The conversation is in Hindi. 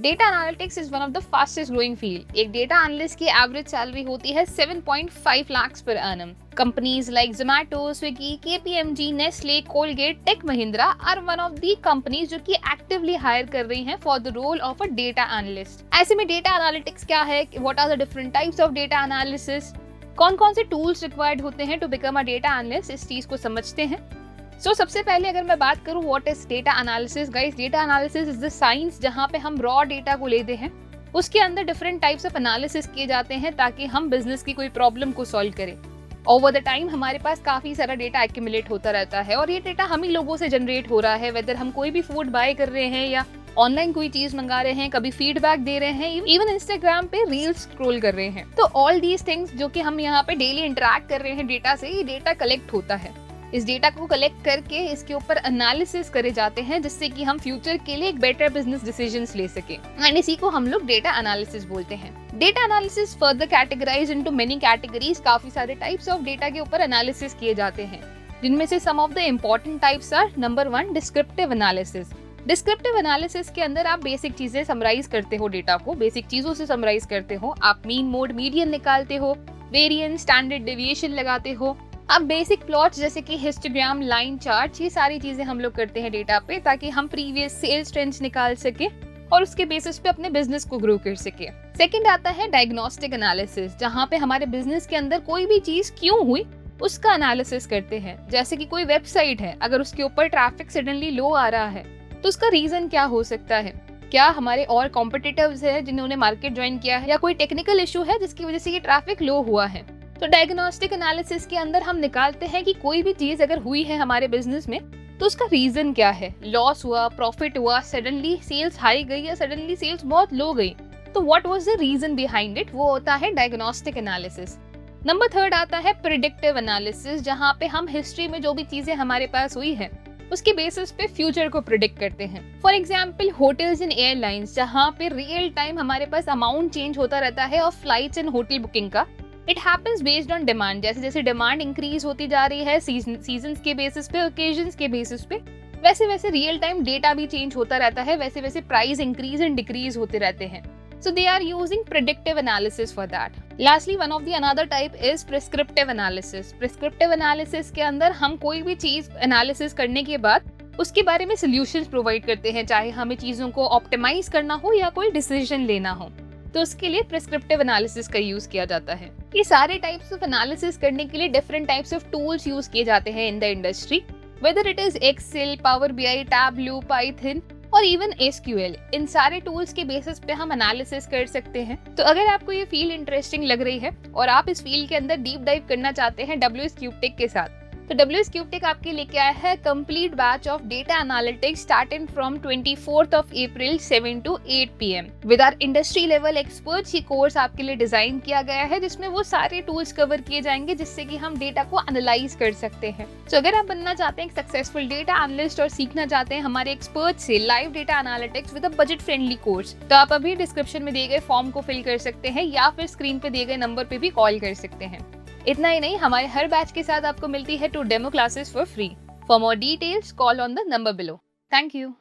Data analytics is one of the fastest growing field. एक डेटा एनालिस्ट की एवरेज सैलरी होती है 7.5 लाख पर annum. Companies like Zomato, Swiggy, KPMG, Nestle, Colgate, Tech Mahindra are one of the companies जो कि एक्टिवली हायर कर रही हैं for the role of a data analyst. ऐसे में डेटा एनालिटिक्स क्या है, what are the different types of data analysis, कौन कौन से टूल्स रिक्वायर्ड होते हैं to become a data analyst, इस चीज को समझते हैं। सबसे पहले अगर मैं बात करूं what is data analysis, guys data analysis is the science जहां पे हम रॉ डेटा को लेते हैं, उसके अंदर डिफरेंट टाइप्स ऑफ एनालिसिस किए जाते हैं ताकि हम बिजनेस की कोई प्रॉब्लम को सॉल्व करें। ओवर द टाइम हमारे पास काफी सारा डेटा एक्यूमुलेट होता रहता है और ये डेटा हम ही लोगों से जनरेट हो रहा है, वेदर हम कोई भी फूड बाय कर रहे हैं या ऑनलाइन कोई चीज मंगा रहे हैं, कभी फीडबैक दे रहे हैं, इवन इंस्टाग्राम पे रील्स स्क्रॉल कर रहे हैं। तो ऑल दीज थिंग्स जो कि हम यहाँ पे डेली इंटरेक्ट कर रहे हैं डेटा से, ये डेटा कलेक्ट होता है। इस डेटा को कलेक्ट करके इसके ऊपर एनालिसिस करे जाते हैं जिससे कि हम फ्यूचर के लिए एक बेटर बिजनेस डिसीजंस ले सके, एंड इसी को हम लोग डेटा एनालिसिस बोलते हैं। Data analysis further categorize into many categories. काफी सारे टाइप्स ऑफ डेटा के ऊपर एनालिसिस किए जाते हैं, जिनमें से some of the important types are, number 1 descriptive analysis. Descriptive analysis के अंदर आप बेसिक चीजें समराइज करते हो, डेटा को बेसिक चीजों से समराइज करते हो। आप मीन, मोड, मीडियन निकालते हो, वेरिएंस, स्टैंडर्ड डेविएशन लगाते हो। अब बेसिक प्लॉट्स जैसे कि हिस्टोग्राम, लाइन चार्ट, ये सारी चीजें हम लोग करते हैं डेटा पे ताकि हम प्रीवियस सेल्स ट्रेंड्स निकाल सके और उसके बेसिस पे अपने बिजनेस को ग्रो कर सके। सेकंड आता है डायग्नोस्टिक एनालिसिस, जहाँ पे हमारे बिजनेस के अंदर कोई भी चीज क्यों हुई उसका एनालिसिस करते हैं। जैसे कि कोई वेबसाइट है, अगर उसके ऊपर ट्रैफिक सडनली लो आ रहा है तो उसका रीजन क्या हो सकता है। क्या हमारे और कॉम्पिटिटर्स है जिन्होंने मार्केट ज्वाइन किया है, या कोई टेक्निकल इशू है जिसकी वजह से ये ट्रैफिक लो हुआ है। तो डायग्नोस्टिक एनालिसिस के अंदर हम निकालते हैं कि कोई भी चीज अगर हुई है हमारे बिजनेस में तो उसका रीजन क्या है। लॉस हुआ, प्रॉफिट हुआ, सडनली सेल्स हाई गई या सडनली सेल्स बहुत लो गई, तो what was the reason behind it, वो होता है डायग्नोस्टिक एनालिसिस। नंबर 3 आता है प्रिडिक्टिव एनालिसिस, जहाँ पे हम हिस्ट्री में जो भी चीजें हमारे पास हुई है उसके बेसिस पे फ्यूचर को प्रिडिक्ट करते हैं। For example hotels and airlines, जहाँ पे रियल टाइम हमारे पास अमाउंट चेंज होता रहता है और फ्लाइट्स एंड होटल बुकिंग का। It happens based on demand. जैसे जैसे डिमांड इंक्रीज होती जा रही है सीजन्स के बेसिस पे, ओकेजन्स के बेसिस पे, वैसे वैसे रियल टाइम डेटा भी चेंज होता रहता है, वैसे वैसे प्राइस इंक्रीज एंड डिक्रीज होते रहते हैं। So they are using predictive analysis for that. Lastly, one of the another type is prescriptive analysis. Prescriptive analysis के अंदर हम कोई भी चीज एनालिसिस करने के बाद उसके बारे में सॉल्यूशंस प्रोवाइड करते हैं, चाहे हमें चीजों को ऑप्टिमाइज करना हो या कोई डिसीजन लेना हो, तो उसके लिए प्रिस्क्रिप्टिव एनालिसिस का यूज किया जाता है। ये सारे टाइप्स ऑफ एनालिसिस करने के लिए different types of tools use किए जाते हैं in the industry, whether it is Excel, Power BI, Tableau, Python और इवन एसक्यूएल। इन सारे टूल्स के बेसिस पे हम एनालिसिस कर सकते हैं। तो अगर आपको ये फील्ड इंटरेस्टिंग लग रही है और आप इस फील्ड के अंदर डीप डाइव करना चाहते हैं WS क्यूबटेक के साथ, तो WS क्यूबटेक आपके लेके आया है complete batch of data analytics starting from 24th of April 7 to 8 PM with our industry level experts. ये कोर्स आपके लिए डिजाइन किया गया है जिसमें वो सारे टूल्स कवर किए जाएंगे जिससे कि हम डेटा को एनालाइज कर सकते हैं। तो अगर आप बनना चाहते हैं एक सक्सेसफुल डेटा एनालिस्ट और सीखना चाहते हैं हमारे एक्सपर्ट से live data analytics with a budget friendly course, तो आप अभी डिस्क्रिप्शन में दिए गए फॉर्म को फिल कर सकते हैं या फिर स्क्रीन पे दिए गए नंबर पे भी कॉल कर सकते हैं। इतना ही नहीं, हमारे हर बैच के साथ आपको मिलती है 2 demo classes for free. For more details call on the number below. Thank you.